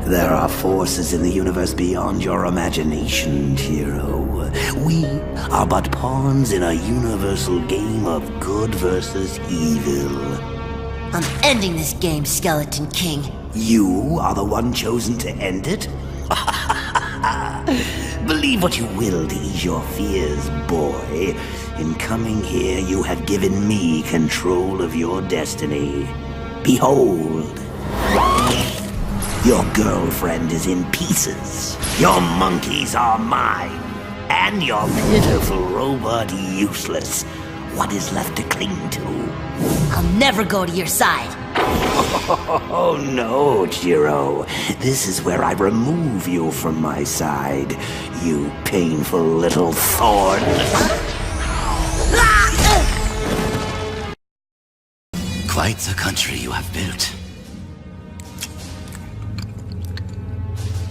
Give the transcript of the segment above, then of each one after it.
There are forces in the universe beyond your imagination, hero. We are but pawns in a universal game of good versus evil. I'm ending this game, Skeleton King. You are the one chosen to end it? Believe what you will to ease your fears, boy. In coming here, you have given me control of your destiny. Behold. Your girlfriend is in pieces. Your monkeys are mine. And your pitiful robot useless. What is left to cling to? I'll never go to your side. Oh no, Jiro. This is where I remove you from my side, you painful little thorn. Quite the country you have built.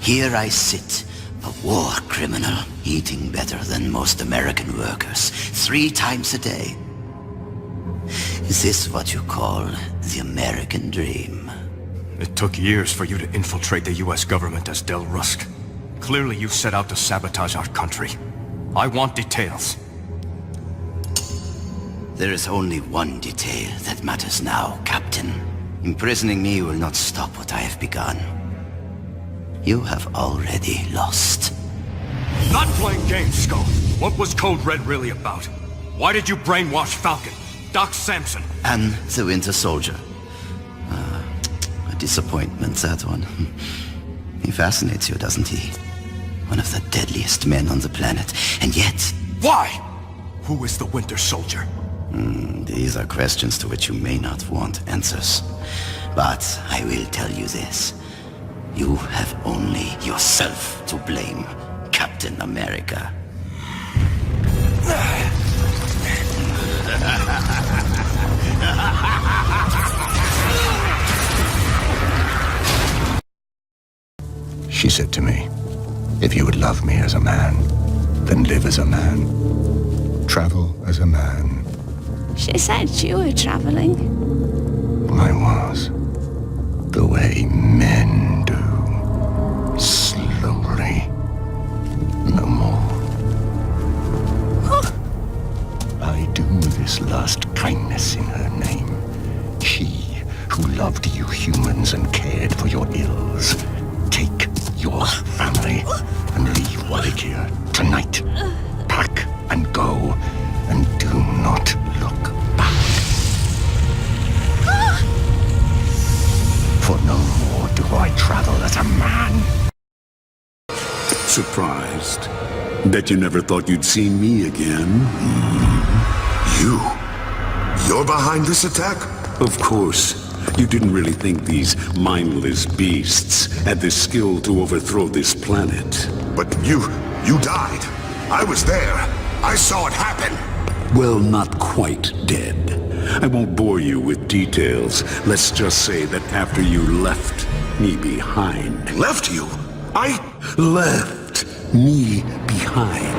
Here I sit, a war criminal, eating better than most American workers, 3 times a day. Is this what you call the American dream? It took years for you to infiltrate the US government as Del Rusk. Clearly you set out to sabotage our country. I want details. There is only one detail that matters now, Captain. Imprisoning me will not stop what I have begun. You have already lost. Not playing games, Skull. What was Code Red really about? Why did you brainwash Falcon, Doc Samson? And the Winter Soldier. A disappointment, that one. He fascinates you, doesn't he? One of the deadliest men on the planet, and yet... Why? Who is the Winter Soldier? These are questions to which you may not want answers. But I will tell you this. You have only yourself to blame, Captain America. She said to me, if you would love me as a man, then live as a man. Travel as a man. She said you were traveling. I was. The way men do. Slowly. No more. I do this last kindness in her name. She, who loved you humans and cared for your ills. Take your family and leave Wallachia tonight. Pack and go, and do not look back. For no more do I travel as a man. Surprised that you never thought you'd see me again? You're behind this attack? Of course. You didn't really think these mindless beasts had the skill to overthrow this planet. But you died. I was there. I saw it happen. Well, not quite dead. I won't bore you with details. Let's just say that after you left me behind... Left you? Left me behind.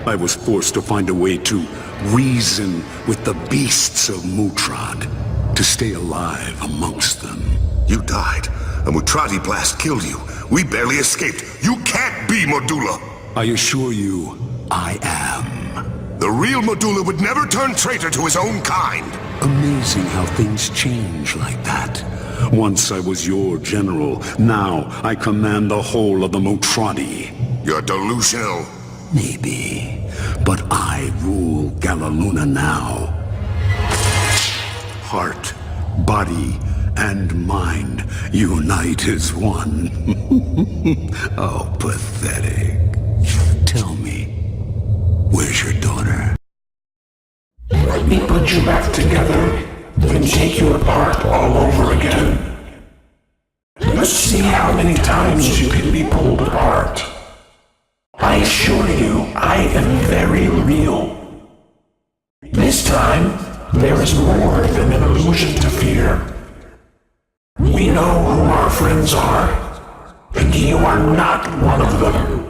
I was forced to find a way to reason with the beasts of Mutrad, to stay alive amongst them. You died. A Mutradi blast killed you. We barely escaped. You can't be Modula. I assure you, I am. The real Modula would never turn traitor to his own kind. Amazing how things change like that. Once I was your general, now I command the whole of the Mutradi. You're delusional. Maybe, but I rule Galaluna now. Heart, body, and mind unite as one. Oh, pathetic. Tell me, where's your daughter? Let me put you back together, then take you apart all over again. Let's see how many times you can be pulled apart. I assure you, I am very real. This time, there is more than an illusion to fear. We know who our friends are, and you are not one of them.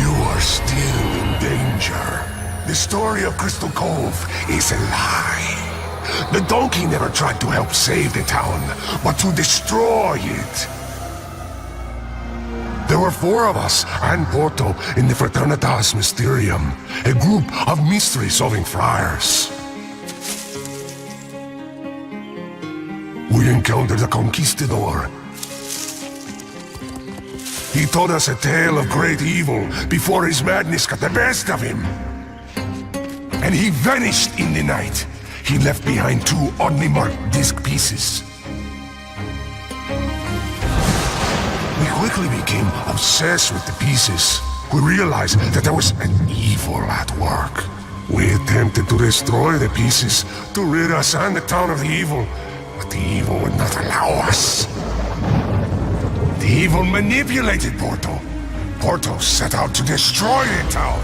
You are still in danger. The story of Crystal Cove is a lie. The donkey never tried to help save the town, but to destroy it. There were 4 of us and Porto in the Fraternitas Mysterium, a group of mystery-solving friars. We encountered a conquistador. He told us a tale of great evil before his madness got the best of him. And he vanished in the night. He left behind 2 oddly marked disc pieces. We quickly became obsessed with the pieces. We realized that there was an evil at work. We attempted to destroy the pieces to rid us and the town of the evil, but the evil would not allow us. The evil manipulated Porto. Porto set out to destroy the town.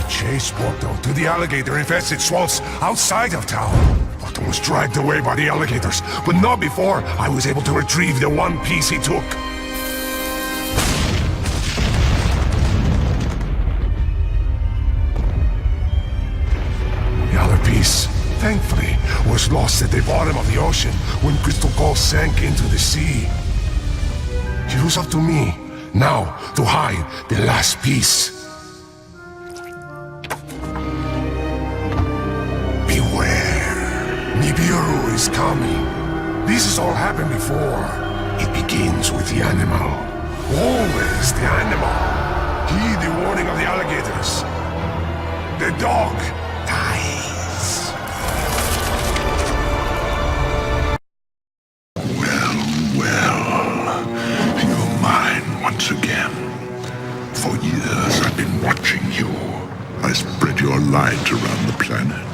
Chased Porto to the alligator-infested swamps outside of town. Porto was dragged away by the alligators, but not before I was able to retrieve the 1 piece he took. The other piece, thankfully, was lost at the bottom of the ocean when Crystal Ball sank into the sea. It was up to me, now, to hide the last piece. Nibiru is coming. This has all happened before. It begins with the animal. Always the animal. Heed the warning of the alligators. The dog dies. Well, you're mine once again. For years I've been watching you. I spread your light around the planet.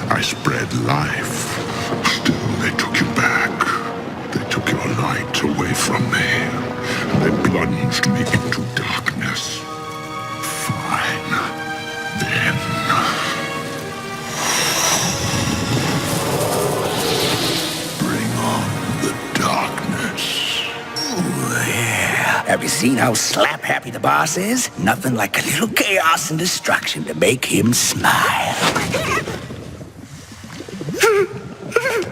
I spread life. Still, they took you back. They took your light away from me. They plunged me into darkness. Fine. Then... bring on the darkness. Ooh, yeah. Have you seen how slap-happy the boss is? Nothing like a little chaos and destruction to make him smile.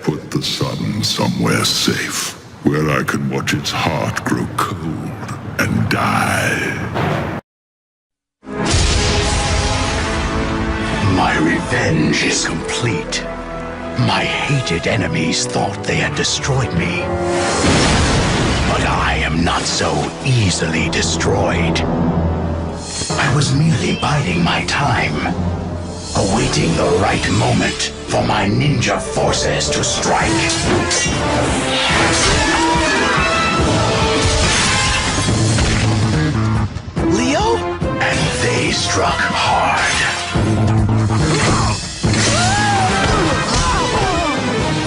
Put the sun somewhere safe, where I can watch its heart grow cold and die. My revenge is complete. My hated enemies thought they had destroyed me. But I am not so easily destroyed. I was merely biding my time, awaiting the right moment for my ninja forces to strike. Leo? And they struck hard.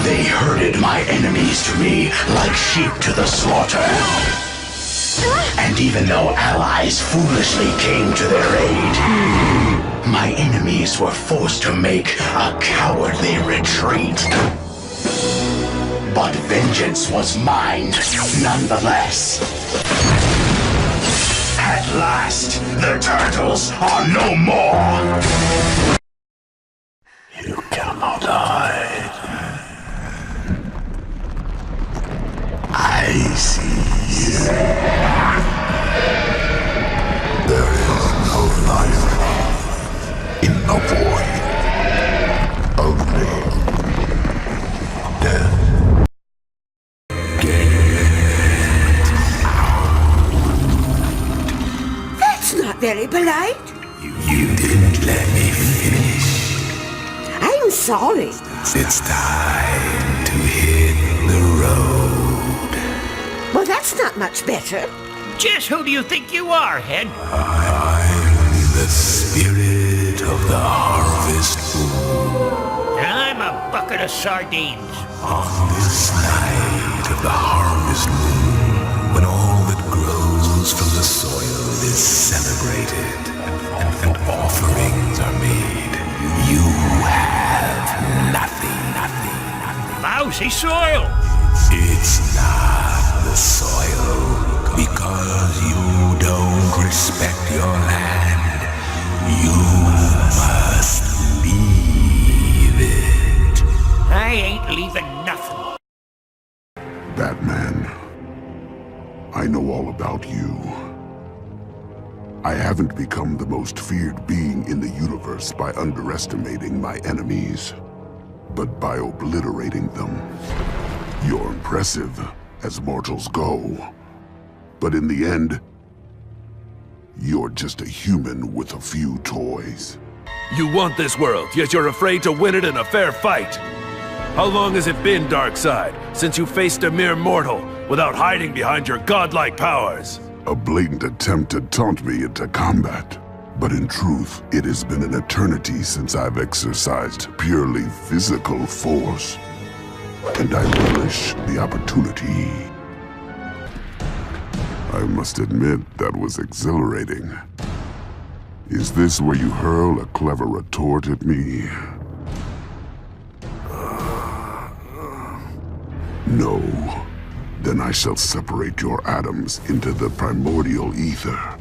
They herded my enemies to me like sheep to the slaughter. And even though allies foolishly came to their aid, my enemies were forced to make a cowardly retreat. But vengeance was mine, nonetheless. At last, the turtles are no more! You cannot hide. I see you. There is no life in the void. Only death. That's not very polite. You didn't let me finish. I'm sorry. It's time to hit the road. Well, that's not much better. Just who do you think you are, Head? I'm the spirit of the harvest moon. And I'm a bucket of sardines. On this night of the harvest moon, when all that grows from the soil is celebrated and offerings are made, you have nothing. Lousy soil. It's not the the soil. Because you don't respect your land, you must leave it. I ain't leaving nothing. Batman, I know all about you. I haven't become the most feared being in the universe by underestimating my enemies, but by obliterating them. You're impressive, as mortals go. But in the end, you're just a human with a few toys. You want this world, yet you're afraid to win it in a fair fight. How long has it been, Darkseid, since you faced a mere mortal without hiding behind your godlike powers? A blatant attempt to taunt me into combat. But in truth, it has been an eternity since I've exercised purely physical force. And I relish the opportunity. I must admit, that was exhilarating. Is this where you hurl a clever retort at me? No. Then I shall separate your atoms into the primordial ether.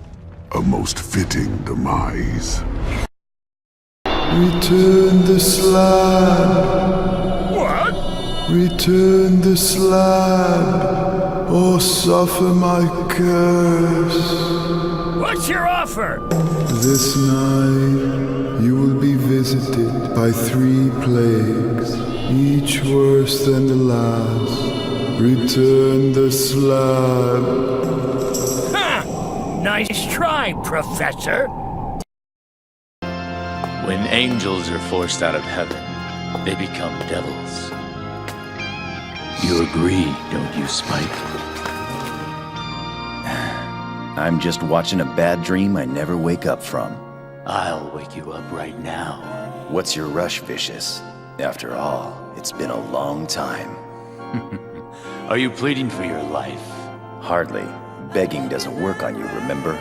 A most fitting demise. Return the slab. What? Return the slab, or suffer my curse. What's your offer? This night, you will be visited by 3 plagues, each worse than the last. Return the slab. Ha! Nice try, Professor. When angels are forced out of heaven, they become devils. You agree, don't you, Spike? I'm just watching a bad dream I never wake up from. I'll wake you up right now. What's your rush, Vicious? After all, it's been a long time. Are you pleading for your life? Hardly. Begging doesn't work on you, remember?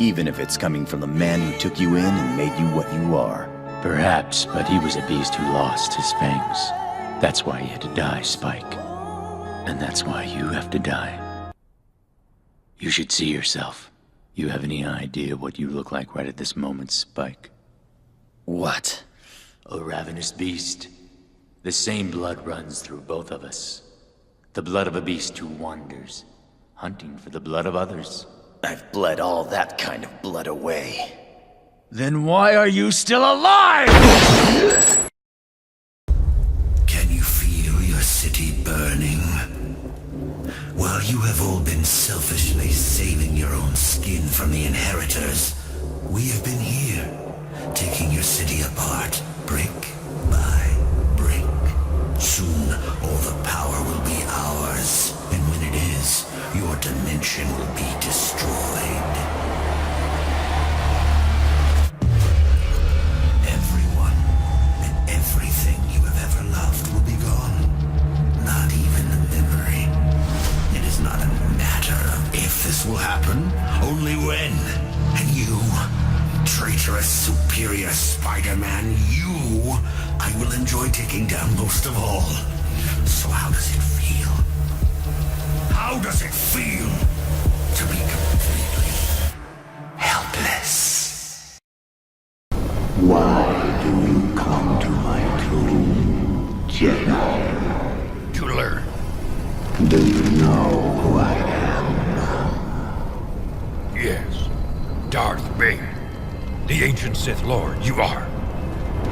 Even if it's coming from the man who took you in and made you what you are. Perhaps, but he was a beast who lost his fangs. That's why he had to die, Spike. And that's why you have to die. You should see yourself. You have any idea what you look like right at this moment, Spike? What? A ravenous beast. The same blood runs through both of us. The blood of a beast who wanders, hunting for the blood of others. I've bled all that kind of blood away. Then why are you still alive? Can you feel your city burning? While you have all been selfishly saving your own skin from the inheritors, we have been here, taking your city apart, brick by brick. Soon, all the power will be ours, and when it is, your dimension will be destroyed. Everyone and everything you have ever loved will be gone. Not even the memory. It is not a matter of if this will happen, only when. And you, traitorous, superior Spider-Man, you, I will enjoy taking down most of all. So how does it feel? How does it feel to be completely helpless? Why do you come to my tomb, Jedi? To learn. Do you know who I am? Yes. Darth Vader. The ancient Sith Lord, you are.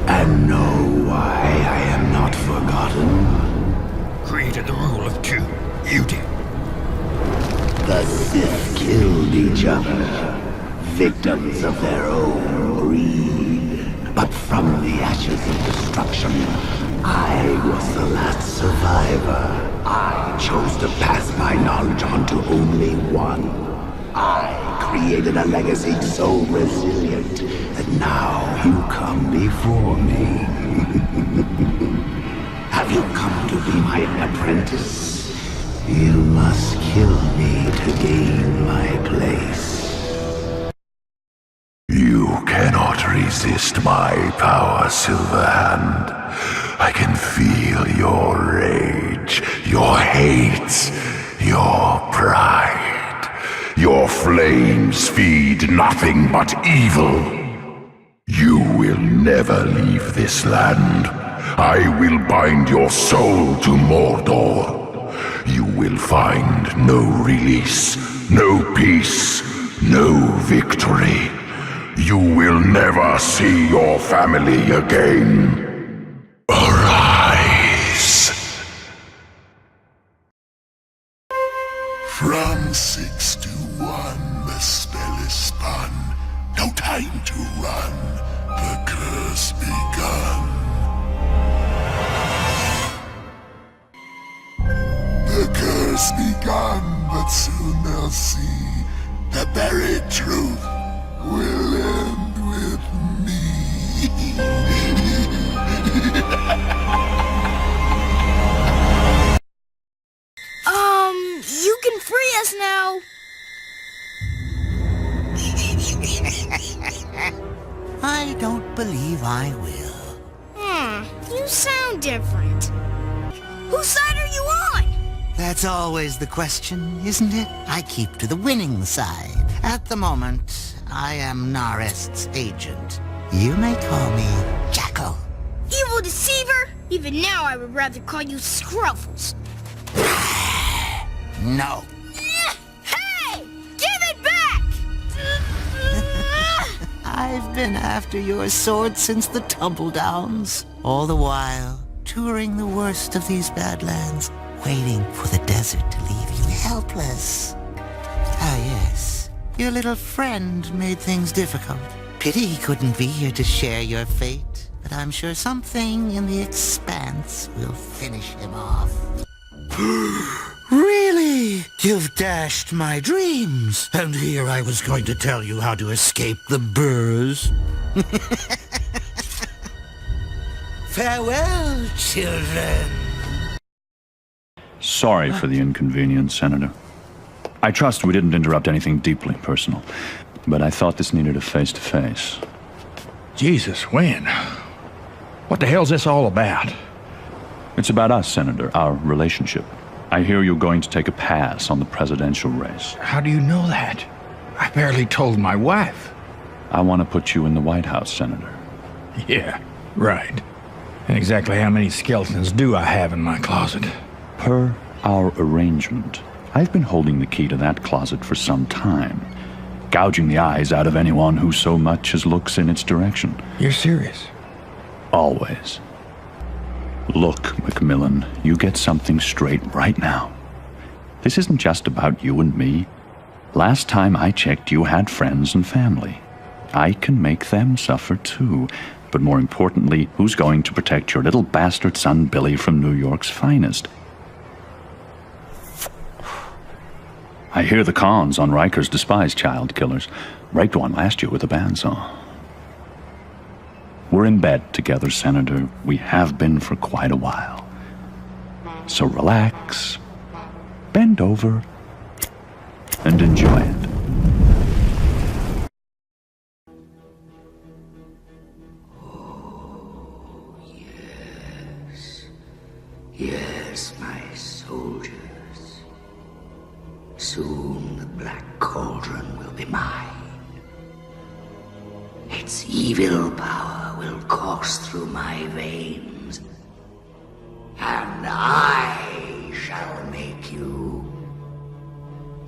And know why I am not forgotten? Created the rule of 2. You did. The Sith killed each other, victims of their own greed. But from the ashes of destruction, I was the last survivor. I chose to pass my knowledge on to only one. I created a legacy so resilient that now you come before me. Have you come to be my apprentice? You must kill me to gain my place. You cannot resist my power, Silverhand. I can feel your rage, your hate, Your pride. Your flames feed nothing but evil. You will never leave this land. I will bind your soul to Mordor. You will find no release, no peace, no victory. You will never see your family again. Arise! From 6 to 1, the spell is spun. No time to run. The curse begun. The curse begun, but soon they'll see. The buried truth will end with me. You can free us now. I don't believe I will. You sound different. Whose side are you on? That's always the question, isn't it? I keep to the winning side. At the moment, I am Narest's agent. You may call me Jackal. Evil deceiver? Even now I would rather call you Scruffles. No. Hey! Give it back! I've been after your sword since the Tumbledowns. All the while, touring the worst of these badlands, waiting for the desert to leave you helpless. Ah, yes. Your little friend made things difficult. Pity he couldn't be here to share your fate, but I'm sure something in the expanse will finish him off. Really? You've dashed my dreams. And here I was going to tell you how to escape the burrs. Farewell, children. Sorry for the inconvenience, Senator. I trust we didn't interrupt anything deeply personal, but I thought this needed a face-to-face. Jesus, when? What the hell's this all about? It's about us, Senator, our relationship. I hear you're going to take a pass on the presidential race. How do you know that? I barely told my wife. I want to put you in the White House, Senator. Yeah, right. And exactly how many skeletons do I have in my closet? Per our arrangement, I've been holding the key to that closet for some time, gouging the eyes out of anyone who so much as looks in its direction. You're serious? Always. Look, Macmillan, you get something straight right now. This isn't just about you and me. Last time I checked, you had friends and family. I can make them suffer too. But more importantly, who's going to protect your little bastard son Billy from New York's finest? I hear the cons on Riker's despised child killers. Raped one last year with a bandsaw. We're in bed together, Senator. We have been for quite a while. So relax, bend over, and enjoy it. Yes, my soldiers. Soon the black cauldron will be mine. Its evil power will course through my veins, and I shall make you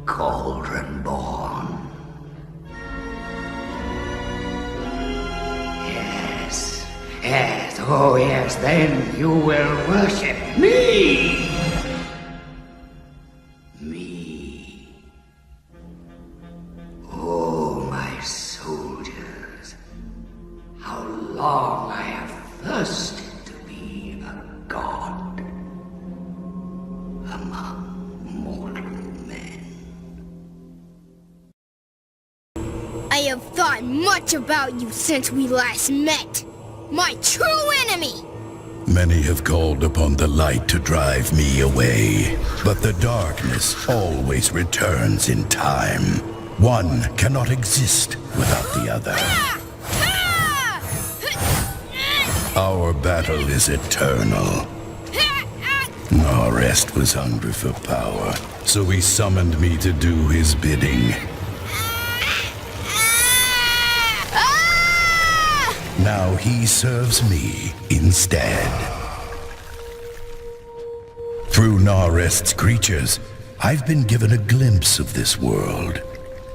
cauldron born. Yes, yes, oh yes, then you will worship me! Oh, my soldiers, how long I have thirsted to be a god among mortal men. I have thought much about you since we last met. My true enemy! Many have called upon the light to drive me away, but the darkness always returns in time. One cannot exist without the other. Our battle is eternal. Narest was hungry for power, so he summoned me to do his bidding. Now he serves me instead. Through Narest's creatures, I've been given a glimpse of this world.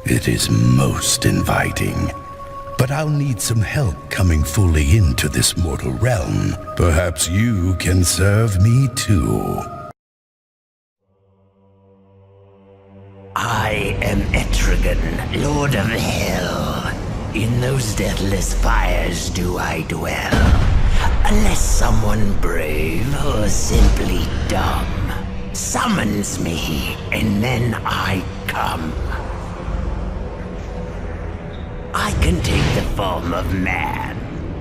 It is most inviting. But I'll need some help coming fully into this mortal realm. Perhaps you can serve me too. I am Etrigan, Lord of Hell. In those deathless fires do I dwell. Unless someone brave or simply dumb summons me, and then I come. I can take the form of man,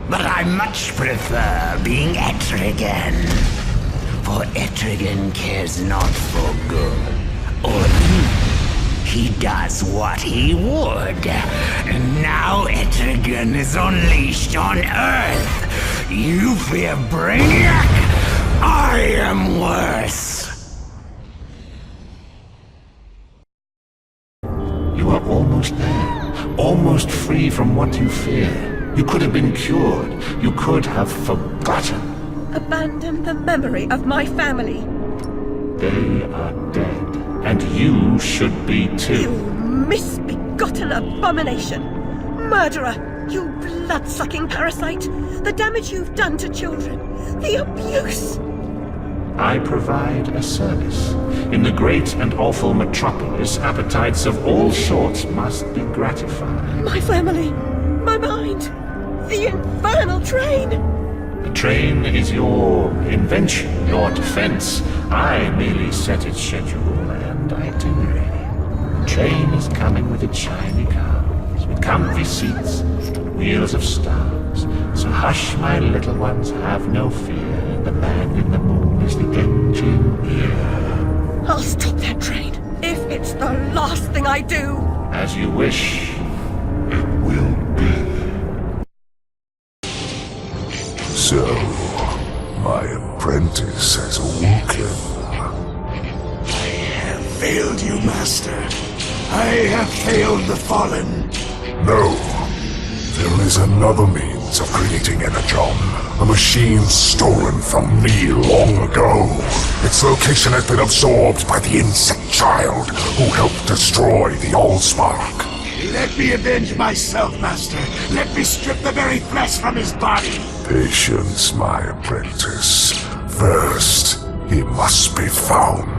but I much prefer being Etrigan. For Etrigan cares not for good or evil. He does what he would. And now Etrigan is unleashed on Earth. You fear Brainiac? I am worse. You are almost there. Almost free from what you fear. You could have been cured. You could have forgotten. Abandon the memory of my family. They are dead. And you should be too. You misbegotten abomination! Murderer! You blood-sucking parasite! The damage you've done to children! The abuse! I provide a service. In the great and awful metropolis, appetites of all sorts must be gratified. My family! My mind! The infernal train! The train is your invention, your defense. I merely set its schedule and itinerary. The train is coming with its shiny cars, with comfy seats, wheels of stars. So hush, my little ones, have no fear. The man in the moon is the engineer. I'll stop that train, if it's the last thing I do! As you wish, it will be. So, my apprentice has awoken. I have failed you, Master. I have failed the Fallen. No. There is another means of creating Energon. A machine stolen from me long ago. Its location has been absorbed by the insect child who helped destroy the Allspark. Let me avenge myself, Master. Let me strip the very flesh from his body. Patience, my apprentice. First, he must be found.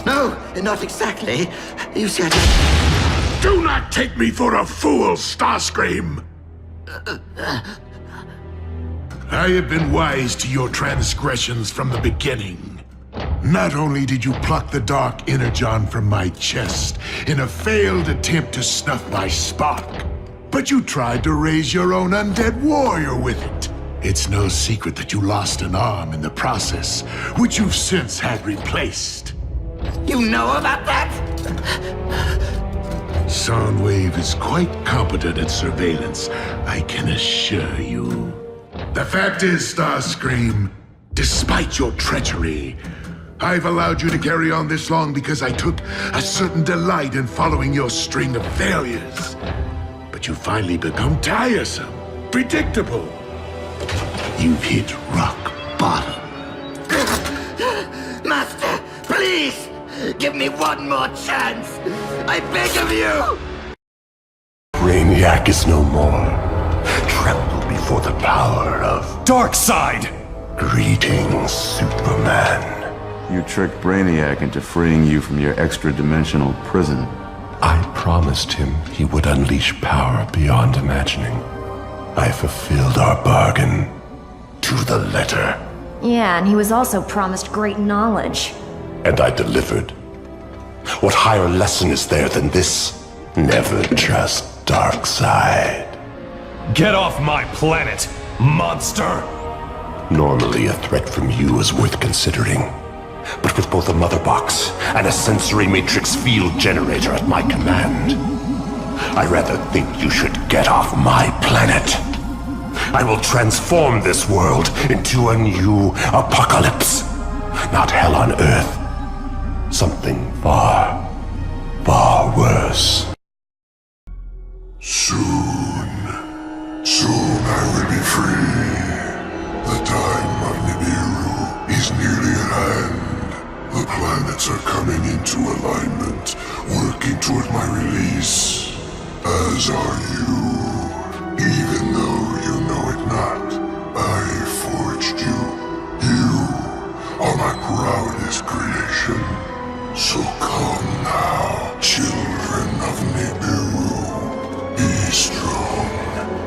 No, not exactly. You said... Do not take me for a fool, Starscream! I have been wise to your transgressions from the beginning. Not only did you pluck the dark energon from my chest in a failed attempt to snuff my spark, but you tried to raise your own undead warrior with it. It's no secret that you lost an arm in the process, which you've since had replaced. You know about that? Soundwave is quite competent at surveillance, I can assure you. The fact is, Starscream, despite your treachery, I've allowed you to carry on this long because I took a certain delight in following your string of failures. But you finally become tiresome, predictable. You've hit rock bottom. Master, please! Give me one more chance! I beg of you! Brainiac is no more. Tremble before the power of... Darkseid! Greetings, Superman. You tricked Brainiac into freeing you from your extra-dimensional prison. I promised him he would unleash power beyond imagining. I fulfilled our bargain to the letter. Yeah, and he was also promised great knowledge. And I delivered. What higher lesson is there than this? Never trust Darkseid. Get off my planet, monster! Normally a threat from you is worth considering. But with both a mother box and a sensory matrix field generator at my command, I rather think you should get off my planet. I will transform this world into a new apocalypse. not hell on earth. Something far, far worse. Soon I will be free. The time of Nibiru is nearly at hand. The planets are coming into alignment, working toward my release. As are you. Even though you know it not, I forged you. You are my proudest creation. So come now, children of Nibiru. Be strong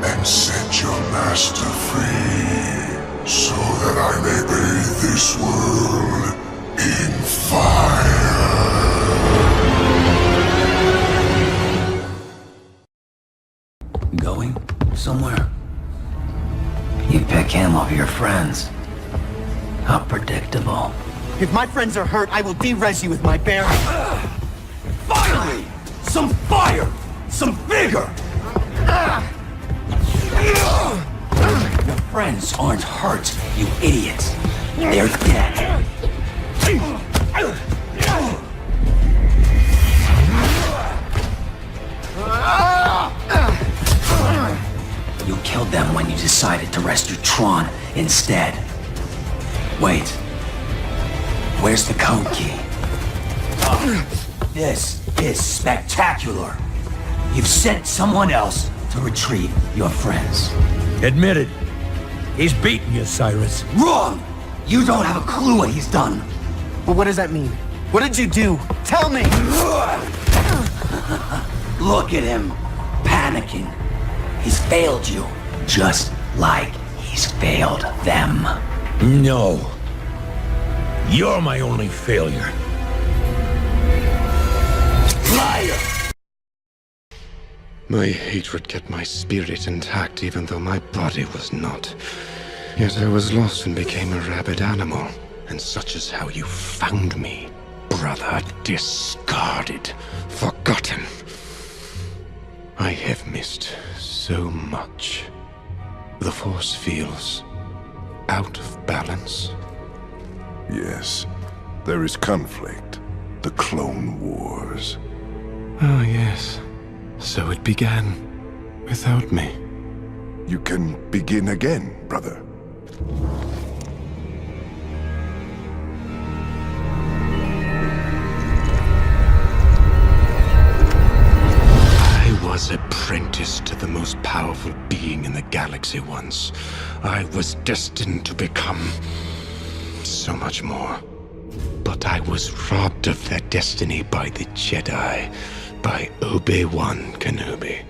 and set your master free, so that I may bathe this world in fire. Going somewhere? You pick him over your friends. How predictable. If my friends are hurt, I will de-res you with my bare... Finally! Some fire! Some vigor! Your friends aren't hurt, you idiots. They're dead. You killed them when you decided to rescue Thrawn instead. Wait. Where's the code key? This is spectacular. You've sent someone else to retrieve your friends. Admit it. He's beaten you, Cyrus. Wrong! You don't have a clue what he's done. But what does that mean? What did you do? Tell me! Look at him, panicking. He's failed you, just like he's failed them. No. You're my only failure. Liar! My hatred kept my spirit intact even though my body was not. Yet I was lost and became a rabid animal. And such is how you found me, brother. Discarded, forgotten. I have missed so much. The Force feels out of balance. Yes, there is conflict. The Clone Wars. Oh, yes. So it began. Without me. You can begin again, brother. I was apprenticed to the most powerful being in the galaxy once. I was destined to become so much more. But I was robbed of that destiny by the Jedi, by Obi-Wan Kenobi.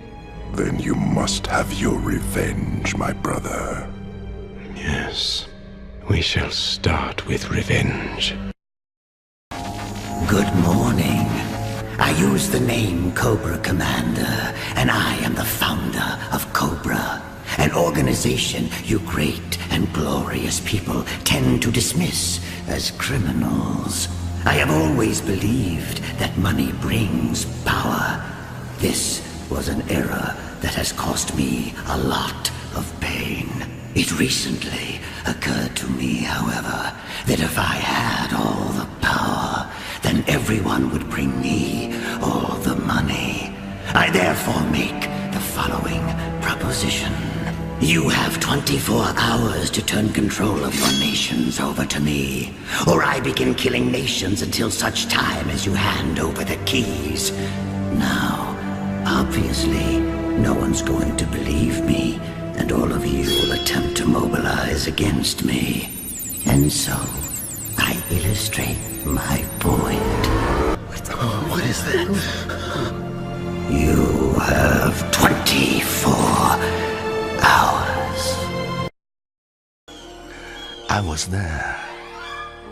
Then you must have your revenge, my brother. Yes, we shall start with revenge. Good morning. I use the name Cobra Commander, and I am the founder of Cobra, an organization you great and glorious people tend to dismiss as criminals. I have always believed that money brings power. This was an error that has cost me a lot of pain. It recently occurred to me, however, that if I had all the power, then everyone would bring me all the money. I therefore make the following proposition. You have 24 hours to turn control of your nations over to me, or I begin killing nations until such time as you hand over the keys. Now, obviously, no one's going to believe me, and all of you will attempt to mobilize against me. And so, I illustrate my point. What is that? You have 24 hours. I was there.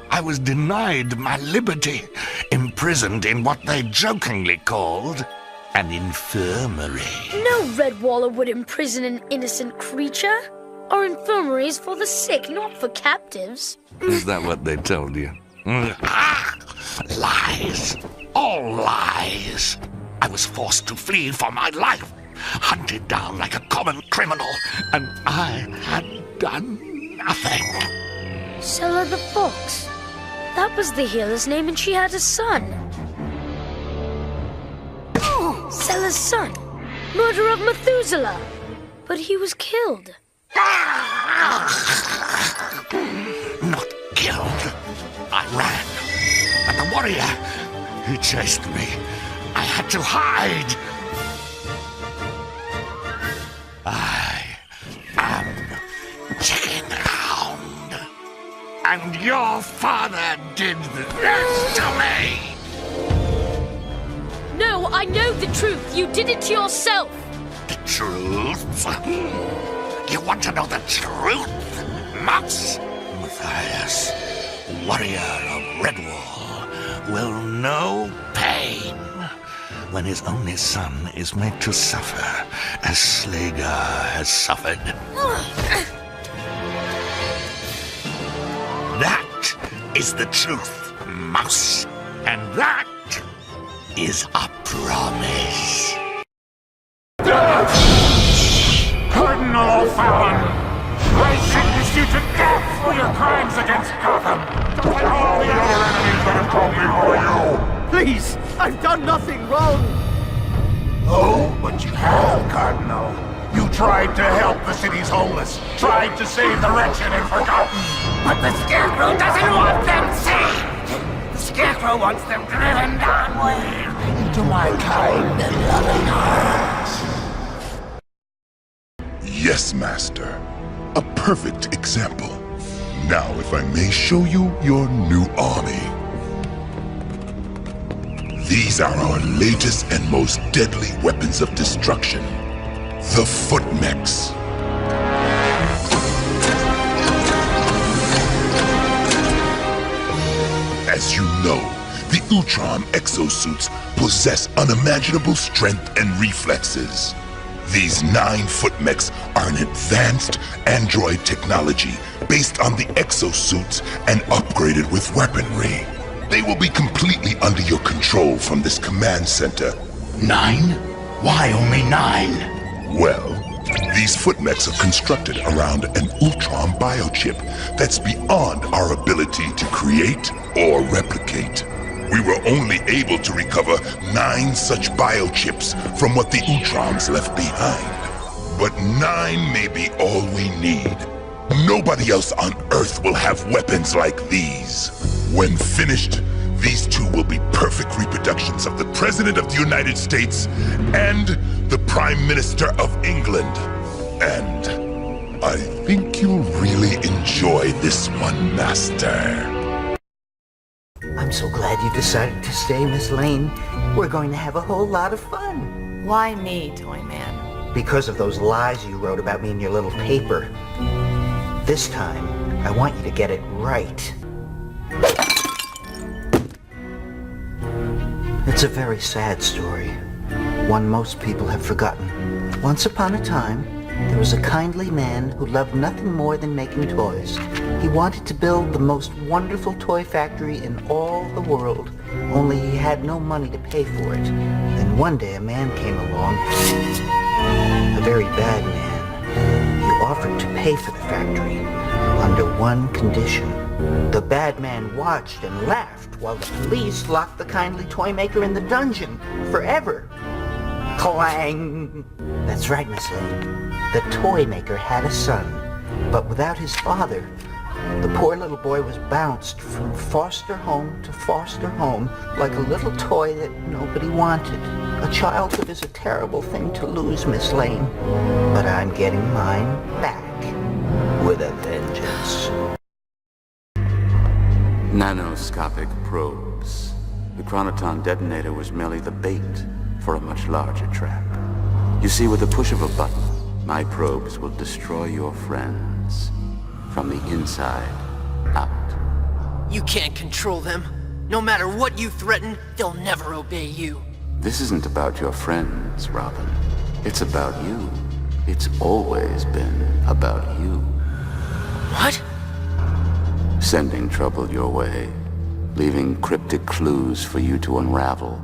I was denied my liberty, imprisoned in what they jokingly called an infirmary. No Red Waller would imprison an innocent creature. Our infirmary is for the sick, not for captives. Is that what they told you? Lies. All lies. I was forced to flee for my life, hunted down like a common criminal, and I had done nothing. Seller the Fox. That was the healer's name, and she had a son. Seller's son. Murderer of Methuselah. But he was killed. Not killed. I ran. But the warrior, he chased me. I had to hide. I am Chicken Hound. And your father did this to me. No, I know the truth. You did it to yourself. The truth? You want to know the truth, Mouse? Matthias, warrior of Redwall, will know pain when his only son is made to suffer as Slade has suffered. That is the truth, Mouse. And that is a promise. Cardinal O'Fallon, I sentence you to death for your crimes against Gotham. And all the other enemies that have come before you. Please, I've done nothing wrong. Oh, but you have, Cardinal. You tried to help the city's homeless, tried to save the wretched and forgotten. But the Scarecrow doesn't want them saved. The Scarecrow wants them driven downward into my kind and loving arms. Yes, Master. A perfect example. Now, if I may show you your new army. These are our latest and most deadly weapons of destruction. The Foot Mechs. As you know, the Utrom exosuits possess unimaginable strength and reflexes. These 9 Foot Mechs are an advanced android technology based on the exosuits and upgraded with weaponry. They will be completely under your control from this command center. 9? Why only 9? Well, these Foot Mechs are constructed around an Ultron biochip that's beyond our ability to create or replicate. We were only able to recover 9 such biochips from what the Utroms left behind. But 9 may be all we need. Nobody else on Earth will have weapons like these. When finished, these 2 will be perfect reproductions of the President of the United States and the Prime Minister of England. And I think you'll really enjoy this one, Master. I'm so glad you decided to stay, Miss Lane. We're going to have a whole lot of fun. Why me, Toy Man? Because of those lies you wrote about me in your little paper. This time, I want you to get it right. It's a very sad story. One most people have forgotten. Once upon a time, there was a kindly man who loved nothing more than making toys. He wanted to build the most wonderful toy factory in all the world, only he had no money to pay for it. Then one day a man came along, a very bad man. He offered to pay for the factory, under one condition. The bad man watched and laughed while the police locked the kindly toy maker in the dungeon forever. Clang! That's right, Miss Lane. The toy maker had a son, but without his father, the poor little boy was bounced from foster home to foster home like a little toy that nobody wanted. A childhood is a terrible thing to lose, Miss Lane, but I'm getting mine back with a vengeance. Nanoscopic probes. The Chronoton detonator was merely the bait for a much larger trap. You see, with the push of a button, my probes will destroy your friends from the inside out. You can't control them. No matter what you threaten, they'll never obey you. This isn't about your friends, Robin. It's about you. It's always been about you. What? Sending trouble your way, leaving cryptic clues for you to unravel.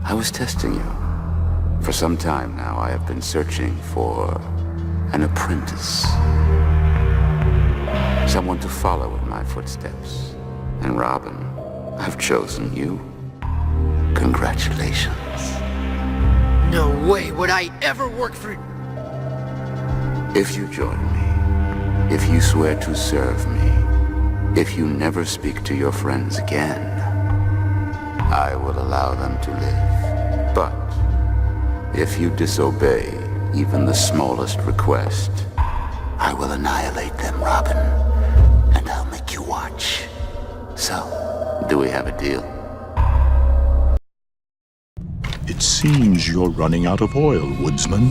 I was testing you. For some time now, I have been searching for an apprentice. Someone to follow in my footsteps And Robin, I've chosen you. Congratulations. No way would I ever work for... If you join me, if you swear to serve me, if you never speak to your friends again, I will allow them to live. But if you disobey even the smallest request, I will annihilate them, Robin, and I'll make you watch. So, do we have a deal? It seems you're running out of oil, woodsman.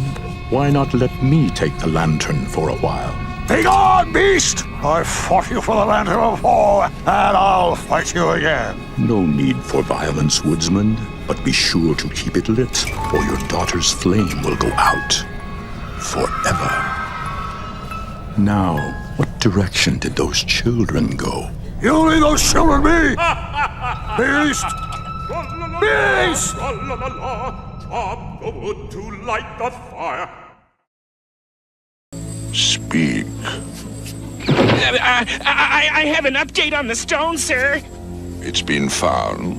Why not let me take the lantern for a while? Begone, beast! I fought you for the lantern before, and I'll fight you again. No need for violence, woodsman, but be sure to keep it lit, or your daughter's flame will go out. Forever. Now, what direction did those children go? You leave those children be! Beast! Beast! Chop the wood to light the fire. Speak. I have an update on the stone, sir. It's been found.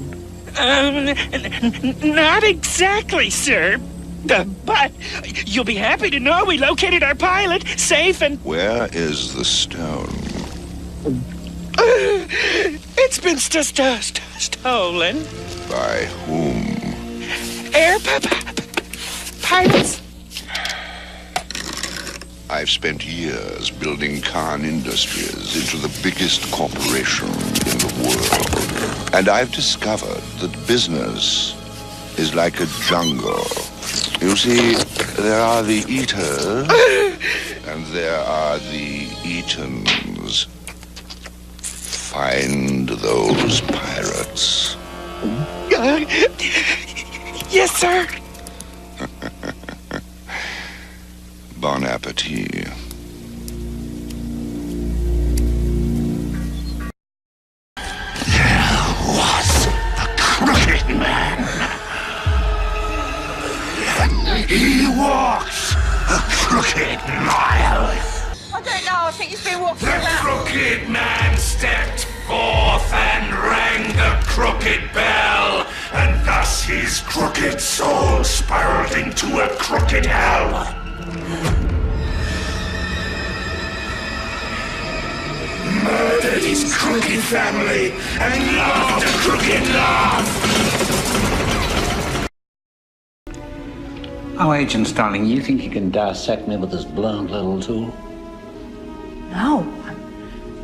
Not exactly, sir. But you'll be happy to know we located our pilot, safe and... Where is the stone? It's been stolen. By whom? Air pirates. I've spent years building Khan Industries into the biggest corporation in the world. And I've discovered that business is like a jungle. You see, there are the eaters, and there are the eatens. Find those pirates. Yes, sir. Bon appetit. There was the Crooked Man. And he walks a crooked mile. I don't know, I think he's been walking The around. Crooked Man stepped forth and rang the crooked bell, and thus his crooked soul spiraled into a crooked hell. Murdered his crooked family and loved a crooked laugh. Oh, Agent Starling, you think you can dissect me with this blunt little tool? No.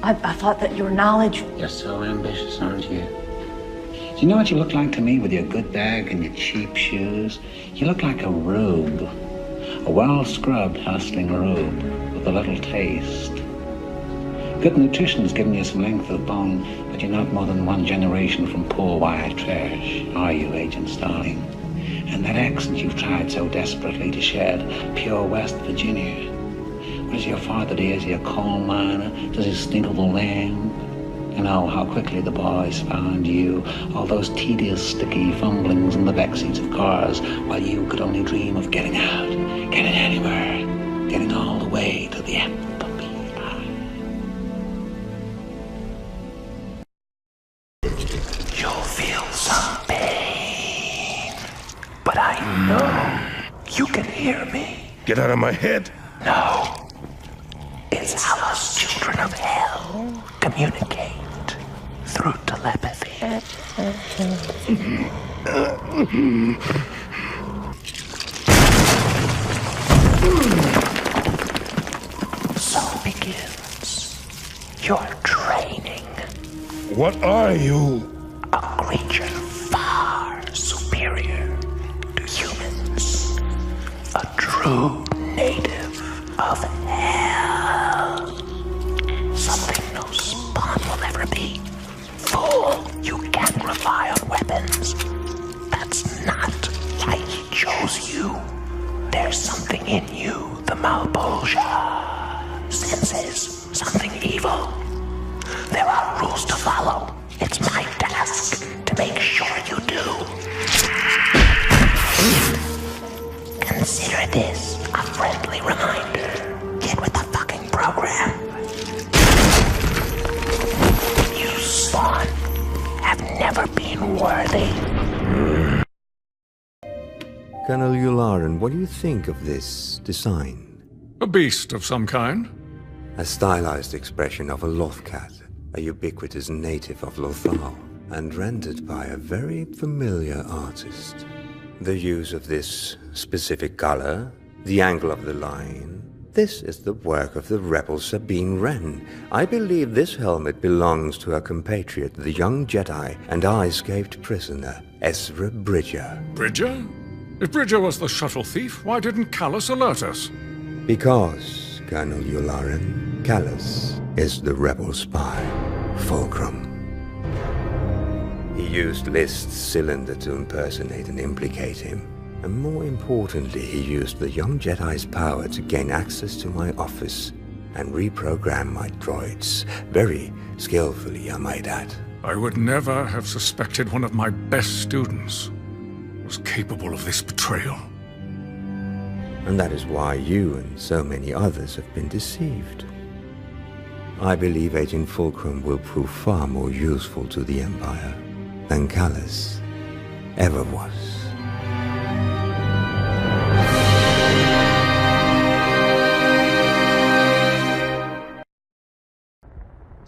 I thought that your knowledge... You're so ambitious, aren't you? Do you know what you look like to me with your good bag and your cheap shoes? You look like a robe. A well-scrubbed, hustling robe with a little taste. Good nutrition's given you some length of bone, but you're not more than one generation from poor white trash, are you, Agent Starling? And that accent you've tried so desperately to shed, pure West Virginia. What does your father do? Is he a coal miner? Does he stink of the land? And oh, how quickly the boys found you. All those tedious, sticky fumblings in the backseats of cars, while you could only dream of getting out, getting anywhere, getting all the way to the end. You'll feel some pain, but I know you can hear me. Get out of my head. No. It's how us children of hell communicate through telepathy. So begins your training. What are you? A creature far superior to humans. A true native of hell. Something no spawn will ever be. Fool, you can't rely on weapons. That's not why he chose you. There's something in you, the Malbolgia senses something evil. There are rules to follow. It's my task to make sure you do. Consider this a friendly reminder. Get with the fucking program. You spawn nothing. Colonel Yularen, what do you think of this design? A beast of some kind? A stylized expression of a lothcat, a ubiquitous native of Lothal, and rendered by a very familiar artist. The use of this specific color, the angle of the line, this is the work of the rebel Sabine Wren. I believe this helmet belongs to her compatriot, the young Jedi, and I escaped prisoner, Ezra Bridger. Bridger? If Bridger was the shuttle thief, why didn't Callus alert us? Because, Colonel Yularen, Callus is the rebel spy, Fulcrum. He used List's cylinder to impersonate and implicate him. And more importantly, he used the young Jedi's power to gain access to my office and reprogram my droids. Very skillfully, I might add. I would never have suspected one of my best students was capable of this betrayal. And that is why you and so many others have been deceived. I believe Agent Fulcrum will prove far more useful to the Empire than Callus ever was.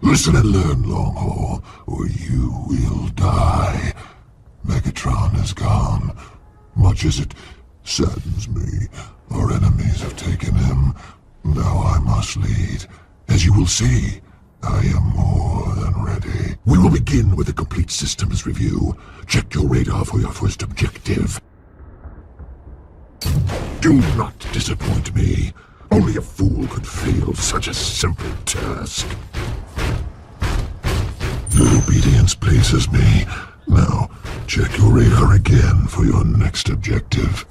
Listen and learn, Longhaul, or you will die. Megatron is gone. Much as it saddens me, our enemies have taken him. Now I must lead. As you will see, I am more than ready. We will begin with a complete systems review. Check your radar for your first objective. Do not disappoint me. Only a fool could fail such a simple task. Your obedience pleases me. Now, check your radar again for your next objective.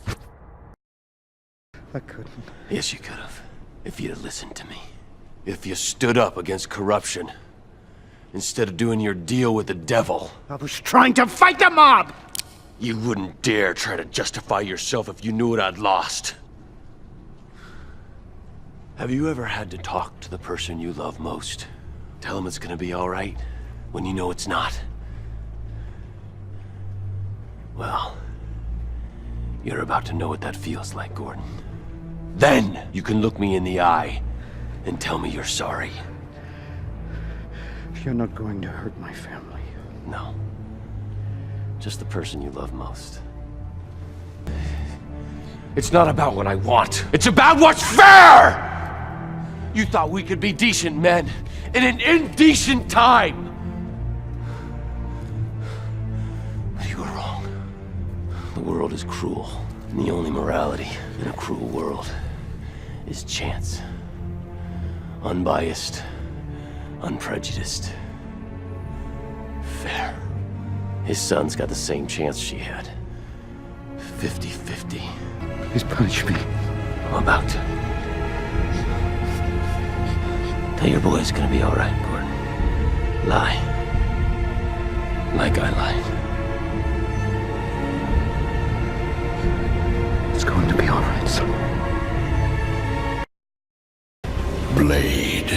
I couldn't. Yes, you could have. If you'd listened to me. If you stood up against corruption. Instead of doing your deal with the devil. I was trying to fight the mob! You wouldn't dare try to justify yourself if you knew what I'd lost. Have you ever had to talk to the person you love most? Tell them it's gonna be alright, when you know it's not? Well, you're about to know what that feels like, Gordon. Then you can look me in the eye and tell me you're sorry. You're not going to hurt my family. No. Just the person you love most. It's not about what I want. It's about what's fair! You thought we could be decent men in an indecent time! But you were wrong. The world is cruel, and the only morality in a cruel world is chance. Unbiased, unprejudiced, fair. His son's got the same chance she had. 50-50. Please punish me. I'm about to. Tell your boy it's gonna be alright, Gordon. Lie. Like I lied. It's going to be alright, son. Blade,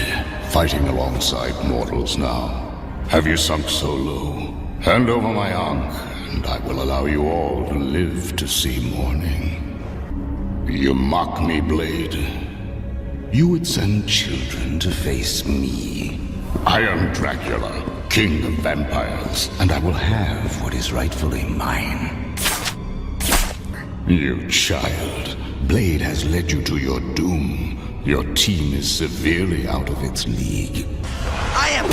fighting alongside mortals now. Have you sunk so low? Hand over my Ankh, and I will allow you all to live to see morning. You mock me, Blade. You would send children to face me. I am Dracula, king of vampires, and I will have what is rightfully mine. You child, Blade has led you to your doom. Your team is severely out of its league. I am...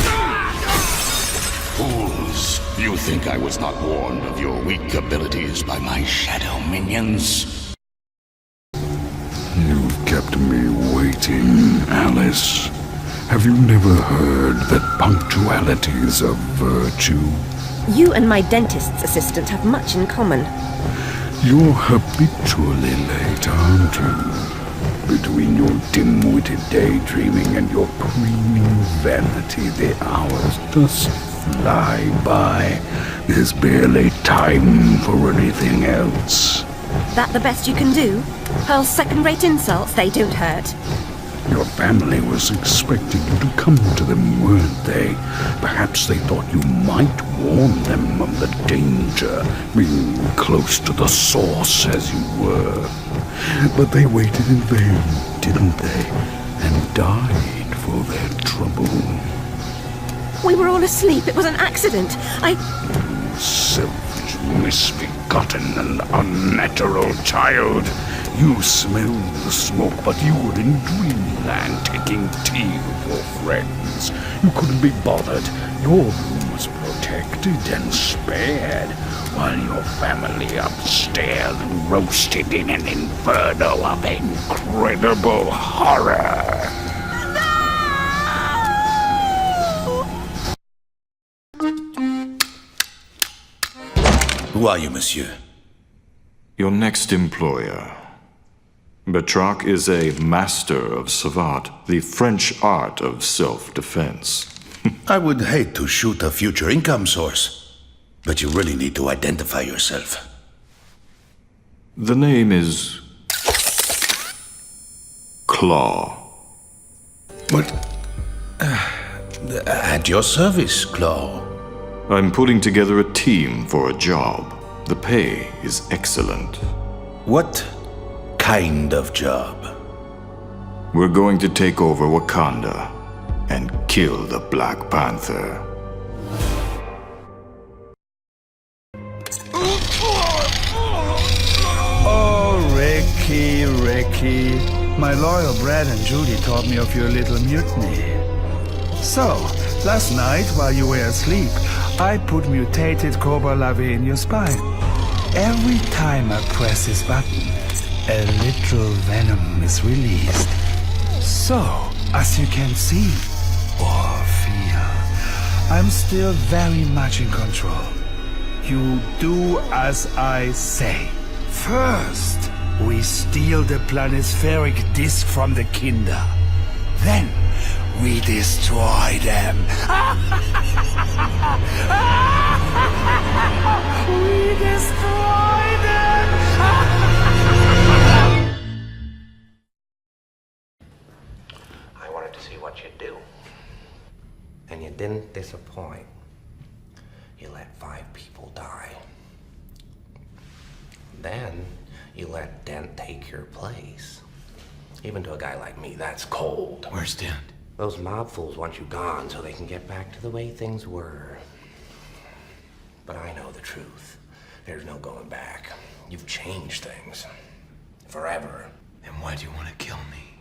Fools! You think I was not warned of your weak abilities by my shadow minions? You've kept me waiting, Alice. Have you never heard that punctuality is a virtue? You and my dentist's assistant have much in common. You're habitually late, aren't you? Between your dim-witted daydreaming and your preening vanity, the hours just fly by. There's barely time for anything else. That the best you can do? Hurl second-rate insults, they don't hurt. Your family was expecting you to come to them, weren't they? Perhaps they thought you might warn them of the danger, being close to the source as you were. But they waited in vain, didn't they? And died for their trouble. We were all asleep. It was an accident. Selfish, misbegotten, and unnatural child. You smelled the smoke, but you were in dreamland taking tea with your friends. You couldn't be bothered. Your room was protected and spared, while your family upstairs roasted in an inferno of incredible horror. Who are you, monsieur? Your next employer. Bertrac is a master of savate, the French art of self-defense. I would hate to shoot a future income source, but you really need to identify yourself. The name is Claw. What? At your service, Claw. I'm putting together a team for a job. The pay is excellent. What kind of job? We're going to take over Wakanda and kill the Black Panther. Oh, Ricky. My loyal Brad and Judy told me of your little mutiny. So, last night, while you were asleep, I put mutated Cobra Larvae in your spine. Every time I press this button, a little venom is released. So, as you can see or feel, I'm still very much in control. You do as I say. First, we steal the planispheric disc from the Kinder. Then, we destroy them. We destroy them. I wanted to see what you'd do. And you didn't disappoint. You let 5 people die. Then, you let Dent take your place. Even to a guy like me, that's cold. Where's Dent? Those mob fools want you gone so they can get back to the way things were. But I know the truth. There's no going back. You've changed things. Forever. Then why do you want to kill me?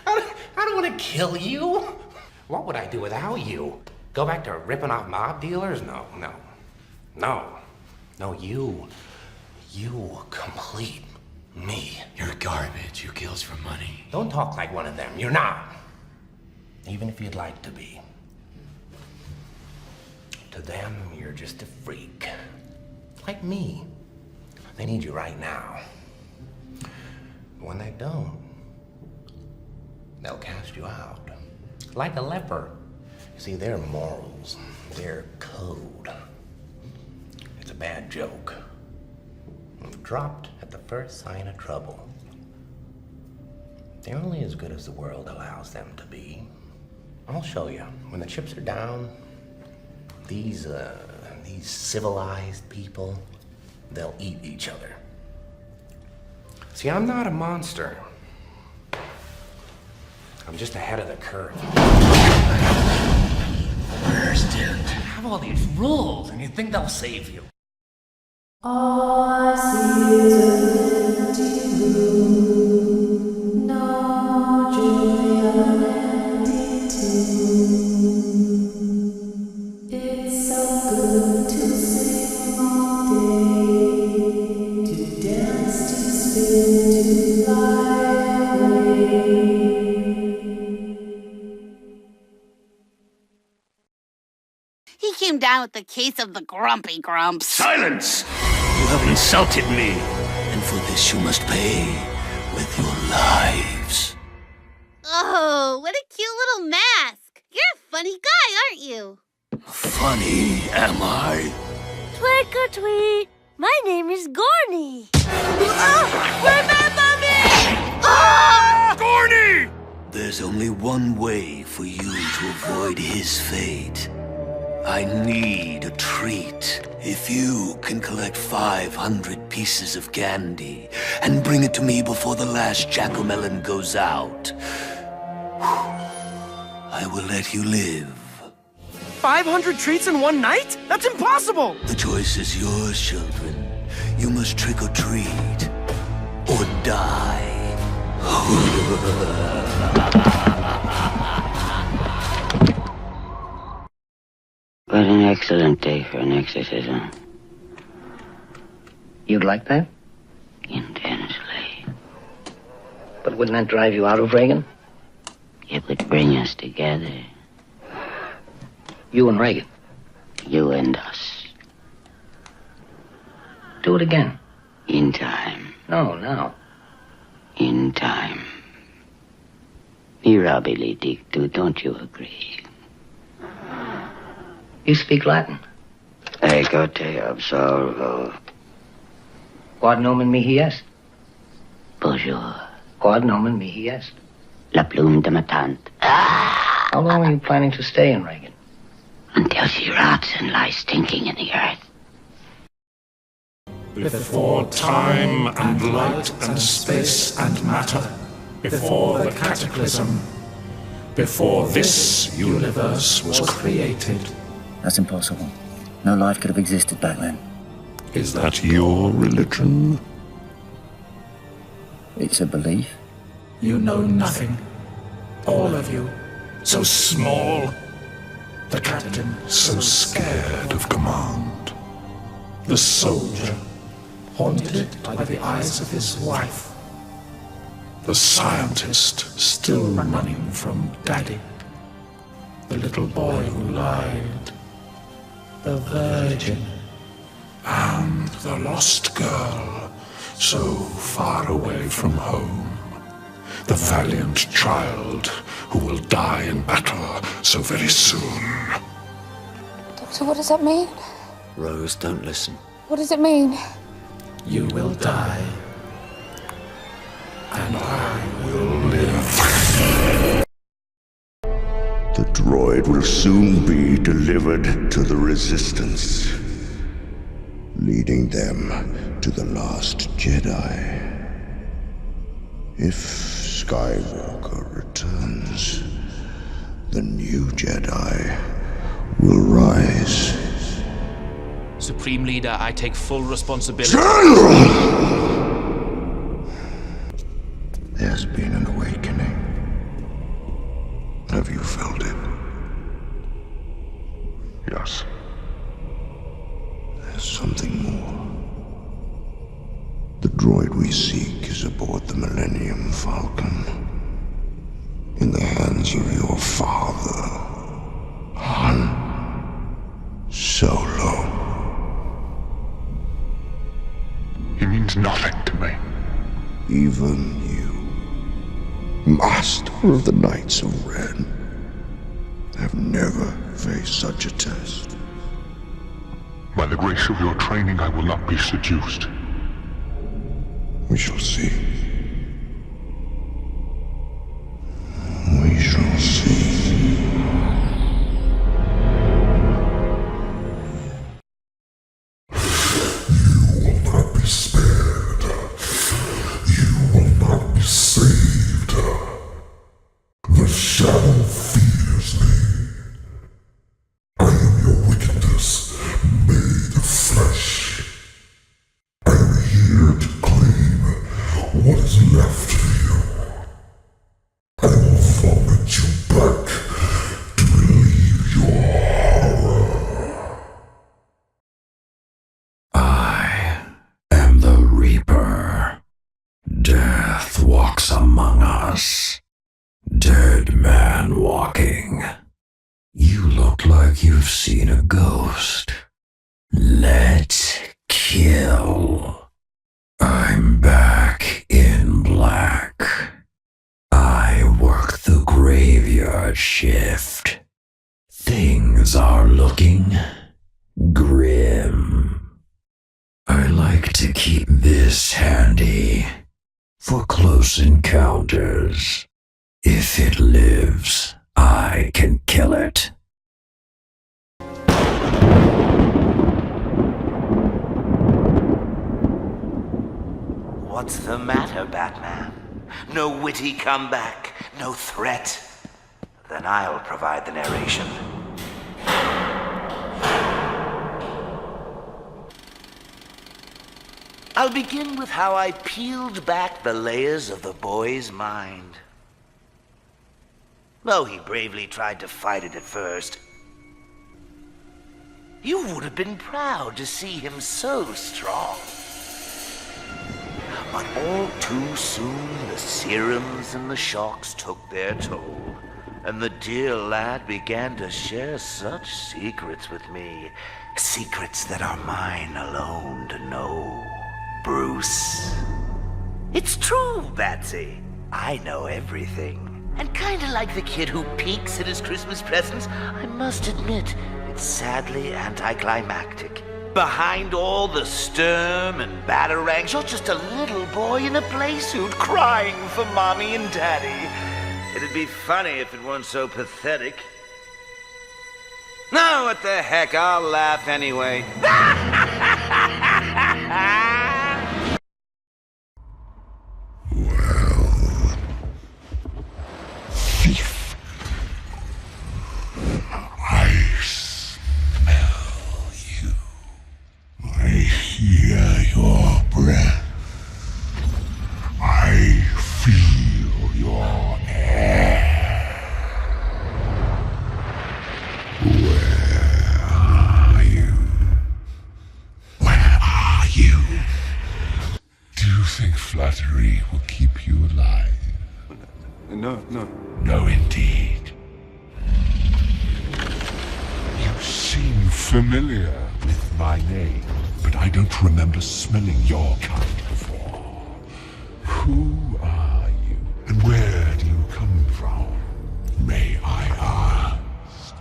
I don't want to kill you. What would I do without you? Go back to ripping off mob dealers? No. You complete me. You're garbage. You kills for money. Don't talk like one of them. You're not. Even if you'd like to be. To them, you're just a freak. Like me. They need you right now. But when they don't, they'll cast you out. Like a leper. You see, their morals, their code. It's a bad joke. Dropped at the first sign of trouble. They're only as good as the world allows them to be. I'll show you. When the chips are down, these civilized people, they'll eat each other. See, I'm not a monster. I'm just ahead of the curve. Where's Dent? You have all these rules, and you think they'll save you. All I see is an empty room. No joy, an empty tomb. It's so good to sing all day, to dance, to spin, to fly away. He came down with the case of the grumpy grumps. Silence! You have insulted me, and for this you must pay with your lives. Oh, what a cute little mask. You're a funny guy, aren't you? Funny, am I? Tweet or tweet. My name is Gorny. Remember me! Gorny! There's only one way for you to avoid his fate. I need a treat. If you can collect 500 pieces of candy and bring it to me before the last jack-o'-melon goes out, I will let you live. 500 treats in one night? That's impossible! The choice is yours, children. You must trick or treat, or die. What an excellent day for an exorcism. You'd like that? Intensely. But wouldn't that drive you out of Reagan? It would bring us together. You and Reagan? You and us. Do it again. In time. No, now. In time. Mirabile dictu, don't you agree? You speak Latin? Ego te absolvo. Quod nomen mihi est? Bonjour. Quod nomen mihi est? La plume de ma tante. How long are you planning to stay in Reagan? Until she rots and lies stinking in the earth. Before time and light and space and matter, before the cataclysm, before this universe was created. That's impossible. No life could have existed back then. Is that your religion? It's a belief. You know nothing. All of you. So small. The captain so scared of command. The soldier haunted by the eyes of his wife. The scientist still running from daddy. The little boy who lied. The virgin. And the lost girl, so far away from home. The valiant child who will die in battle so very soon. Doctor, what does that mean? Rose, don't listen. What does it mean? You will die. And I will live. The droid will soon be delivered to the Resistance, leading them to the last Jedi. If Skywalker returns, the new Jedi will rise. Supreme Leader, I take full responsibility. General! There's been an awakening. Have you felt it? Yes. There's something more. The droid we seek is aboard the Millennium Falcon. In the hands of your father, Han Solo. He means nothing to me. Even you, Master of the Knights of Ren, have never faced such a test. By the grace of your training, I will not be seduced. We shall see. We shall see. You will not be spared. You will not be saved. The shadow fears me. I am your wickedness, made of flesh. I am here to claim what is left of you. I will vomit you back to relieve your horror. I am the Reaper. Death walks among us. Dead man walking. You look like you've seen a ghost. Let's kill. I'm back in black. I work the graveyard shift. Things are looking grim. I like to keep this handy. for close encounters. If it lives, I can kill it. What's the matter, Batman? No witty comeback, no threat? Then I'll provide the narration. I'll begin with how I peeled back the layers of the boy's mind. Though he bravely tried to fight it at first, you would have been proud to see him so strong. But all too soon, the serums and the shocks took their toll, and the dear lad began to share such secrets with me, secrets that are mine alone to know. Bruce. It's true, Batsy. I know everything. And kinda like the kid who peeks at his Christmas presents, I must admit, it's sadly anticlimactic. Behind all the sturm and batarangs, you're just a little boy in a playsuit crying for mommy and daddy. It'd be funny if it weren't so pathetic. No, what the heck, I'll laugh anyway. Thief. I smell you. I hear your breath. I feel your air. Where are you? Where are you? Do you think flattery will keep you alive? No. No, indeed. You seem familiar with my name, but I don't remember smelling your kind before. Who are you, and where do you come from, may I ask?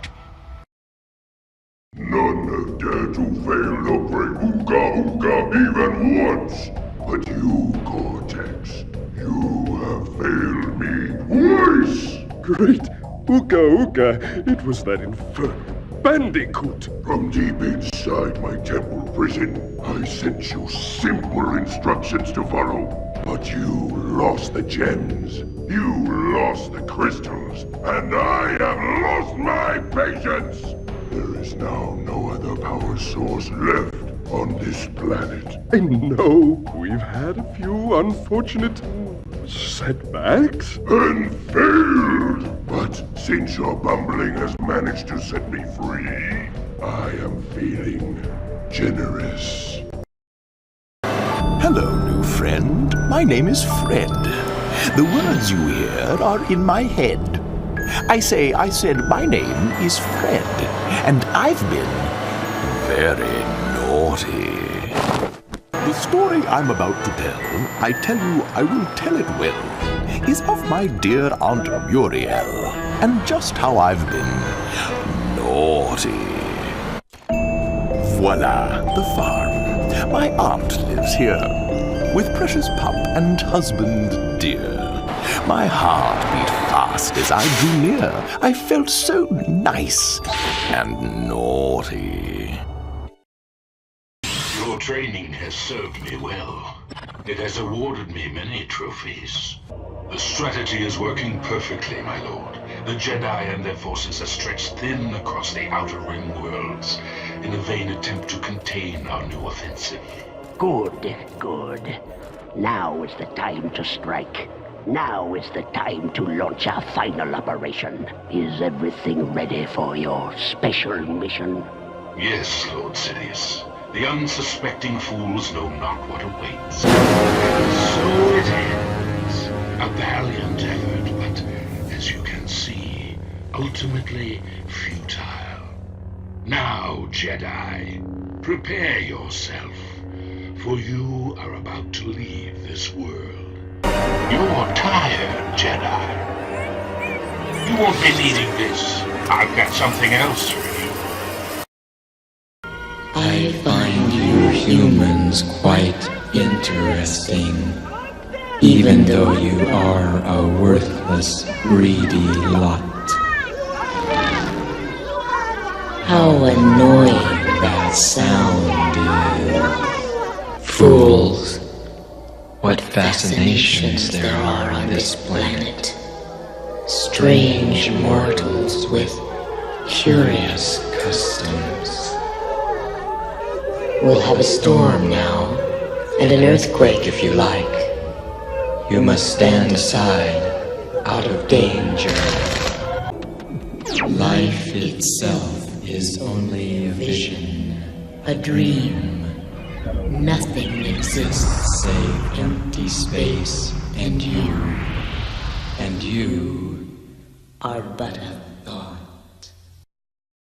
None have dared to fail to break Ooga even once. But you, Cortex, you have failed me twice! Great Ooga, it was that infernal bandicoot. From deep inside my temple prison, I sent you simple instructions to follow. But you lost the gems, you lost the crystals, and I have lost my patience! There is now no other power source left on this planet. I know we've had a few unfortunate setbacks. And failed! But since your bumbling has managed to set me free, I am feeling generous. Hello, new friend. My name is Fred. The words you hear are in my head. I said my name is Fred, and I've been very naughty. The story I'm about to tell, I tell you I will tell it well, is of my dear Aunt Muriel, and just how I've been naughty. Voila, the farm. My aunt lives here, with precious pup and husband dear. My heart beat fast as I drew near. I felt so nice and naughty. Your training has served me well. It has awarded me many trophies. The strategy is working perfectly, my lord. The Jedi and their forces are stretched thin across the Outer Rim worlds in a vain attempt to contain our new offensive. Good. Now is the time to strike. Now is the time to launch our final operation. Is everything ready for your special mission? Yes, Lord Sidious. The unsuspecting fools know not what awaits. So it ends. A valiant effort, but as you can see, ultimately futile. Now, Jedi, prepare yourself, for you are about to leave this world. You're tired, Jedi. You won't be needing this. I've got something else for you. I find you humans quite interesting. even though you are a worthless, greedy lot. How annoying that sound is. Fools. What fascinations there are on this planet. Strange mortals with Curious customs. We'll have a storm now, and an earthquake if you like. You must stand aside, out of danger. Life itself is only a vision, a dream. Nothing exists save empty space and you. And you are but a